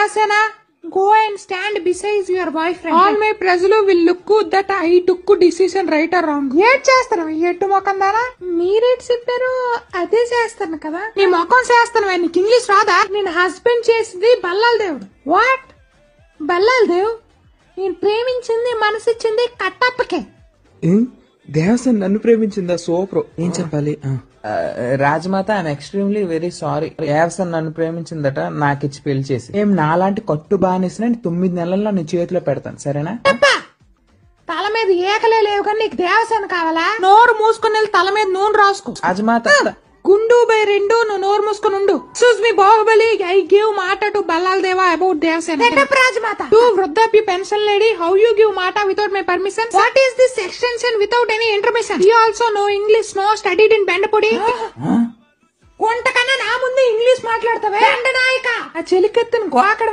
Devasena, go and stand beside your boyfriend. All my ప్రజలు will look that I took decision right or wrong. ఏడ్ చేస్తాను ఎట్టు మొఖం దానా, మీరేట్ చెప్పారు అదే చేస్తాను కదా. నీ మొఖం చేస్తాను, నీకు ఇంగ్లీష్ రాదా? నేను హస్బెండ్ చేసింది బల్లాల దేవుడు. వాట్? బల్లాల దేవ్? నేను ప్రేమించింది మనసిచ్చింది కట్టప్పకే. దేవసేన నన్ను ప్రేమించిందా? సూపర్. ఏం చెప్పాలి? Rajamata I'm extremely very sorry. Devasena నన్ను ప్రేమించిందట, నాకిచ్చి పెళ్లి చేసి. ఏం నాలాంటి కట్టు బానిసిన 9 నెలల్లో నీ చేతిలో పెడతాను, సరేనా? తల మీద ఏకలే లేవు కానీ నీకు దేవసేన కావాలా? నోరు మూసుకుని వెళ్ళి తల మీద నూనె రాసుకో. రాజమాత గుండు బై 2, నువ్వు నోరు మూసుకుని ఉండు. Excuse me Baahubali, I give మాట to Ballala Deva about Devasena. Rajamata, to వృద్ధాప్య pension lady, how you give మాట without my permission? What is this extension without any intermission? You also know English, no studied in బెండపొడి. కొంటకన్నా నా ముందు ఇంగ్లీష్ మాట్లాడతావే నాయక. ఆ చెలికెత్తును గోకడ